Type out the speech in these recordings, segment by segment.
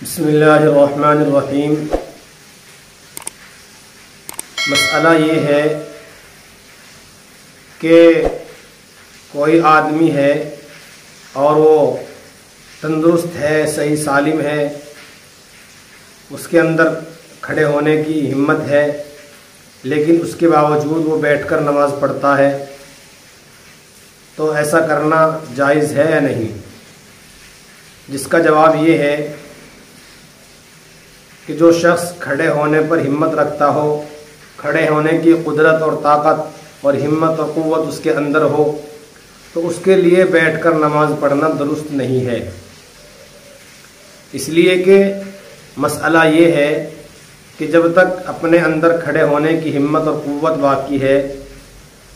بسم اللہ الرحمن الرحیم۔ مسئلہ یہ ہے کہ کوئی آدمی ہے اور وہ تندرست ہے، صحیح سالم ہے، اس کے اندر کھڑے ہونے کی ہمت ہے، لیکن اس کے باوجود وہ بیٹھ کر نماز پڑھتا ہے، تو ایسا کرنا جائز ہے یا نہیں؟ جس کا جواب یہ ہے کہ جو شخص کھڑے ہونے پر ہمت رکھتا ہو، کھڑے ہونے کی قدرت اور طاقت اور ہمت اور قوت اس کے اندر ہو، تو اس کے لیے بیٹھ کر نماز پڑھنا درست نہیں ہے، اس لیے کہ مسئلہ یہ ہے کہ جب تک اپنے اندر کھڑے ہونے کی ہمت اور قوت باقی ہے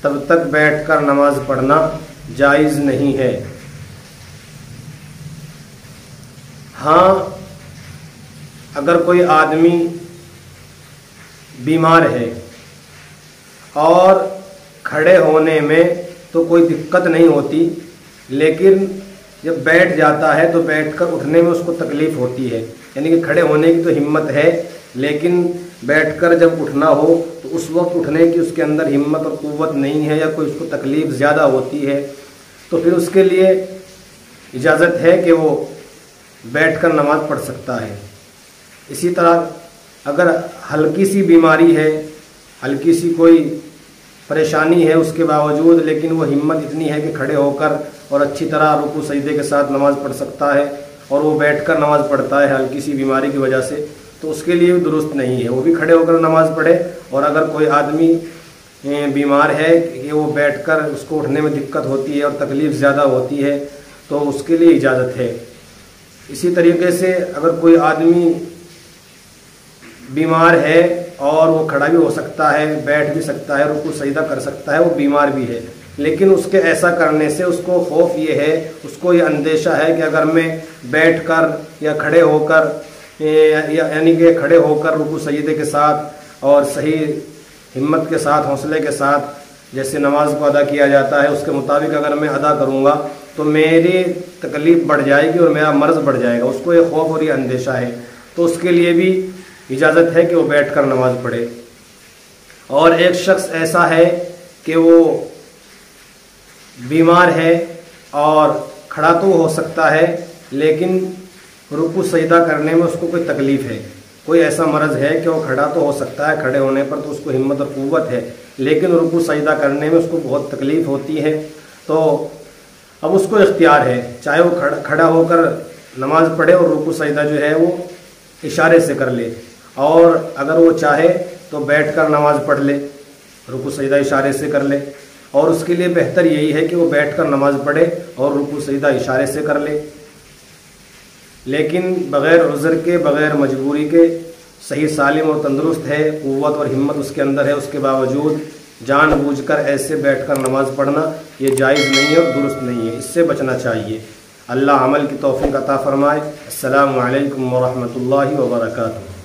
تب تک بیٹھ کر نماز پڑھنا جائز نہیں ہے۔ ہاں، اگر کوئی آدمی بیمار ہے اور کھڑے ہونے میں تو کوئی دقت نہیں ہوتی، لیکن جب بیٹھ جاتا ہے تو بیٹھ کر اٹھنے میں اس کو تکلیف ہوتی ہے، یعنی کہ کھڑے ہونے کی تو ہمت ہے لیکن بیٹھ کر جب اٹھنا ہو تو اس وقت اٹھنے کی اس کے اندر ہمت اور قوت نہیں ہے، یا کوئی اس کو تکلیف زیادہ ہوتی ہے، تو پھر اس کے لیے اجازت ہے کہ وہ بیٹھ کر نماز پڑھ سکتا ہے۔ اسی طرح اگر ہلکی سی بیماری ہے، ہلکی سی کوئی پریشانی ہے اس کے باوجود، لیکن وہ ہمت اتنی ہے کہ کھڑے ہو کر اور اچھی طرح رکوع سجدے کے ساتھ نماز پڑھ سکتا ہے، اور وہ بیٹھ کر نماز پڑھتا ہے ہلکی سی بیماری کی وجہ سے، تو اس کے لیے بھی درست نہیں ہے، وہ بھی کھڑے ہو کر نماز پڑھے۔ اور اگر کوئی آدمی بیمار ہے کہ وہ بیٹھ کر اس کو اٹھنے میں دقت ہوتی ہے اور تکلیف زیادہ ہوتی ہے، تو اس کے لیے اجازت ہے۔ اسی طریقے سے اگر کوئی آدمی بیمار ہے اور وہ کھڑا بھی ہو سکتا ہے، بیٹھ بھی سکتا ہے، رکوع سجدہ کر سکتا ہے، وہ بیمار بھی ہے، لیکن اس کے ایسا کرنے سے اس کو خوف یہ ہے، اس کو یہ اندیشہ ہے کہ اگر میں بیٹھ کر یا کھڑے ہو کر یعنی کہ کھڑے ہو کر رکوع سجدے کے ساتھ اور صحیح ہمت کے ساتھ، حوصلے کے ساتھ جیسے نماز کو ادا کیا جاتا ہے اس کے مطابق اگر میں ادا کروں گا تو میری تکلیف بڑھ جائے گی اور میرا مرض بڑھ جائے گا، اس کو یہ خوف اور یہ اندیشہ ہے، تو اس کے لیے بھی اجازت ہے کہ وہ بیٹھ کر نماز پڑھے۔ اور ایک شخص ایسا ہے کہ وہ بیمار ہے اور کھڑا تو ہو سکتا ہے لیکن رکوع سجدہ کرنے میں اس کو کوئی تکلیف ہے، کوئی ایسا مرض ہے کہ وہ کھڑا تو ہو سکتا ہے، کھڑے ہونے پر تو اس کو ہمت اور قوت ہے، لیکن رکوع سجدہ کرنے میں اس کو بہت تکلیف ہوتی ہے، تو اب اس کو اختیار ہے، چاہے وہ کھڑا ہو کر نماز پڑھے اور رکوع سجدہ جو ہے وہ اشارے سے کر لے، اور اگر وہ چاہے تو بیٹھ کر نماز پڑھ لے، رکوع سجدہ اشارے سے کر لے، اور اس کے لیے بہتر یہی ہے کہ وہ بیٹھ کر نماز پڑھے اور رکوع سجدہ اشارے سے کر لے، لیکن بغیر عذر کے، بغیر مجبوری کے، صحیح سالم اور تندرست ہے، قوت اور ہمت اس کے اندر ہے، اس کے باوجود جان بوجھ کر ایسے بیٹھ کر نماز پڑھنا یہ جائز نہیں ہے اور درست نہیں ہے، اس سے بچنا چاہیے۔ اللہ عمل کی توفیق عطا فرمائے۔ السلام علیکم ورحمۃ اللہ وبرکاتہ۔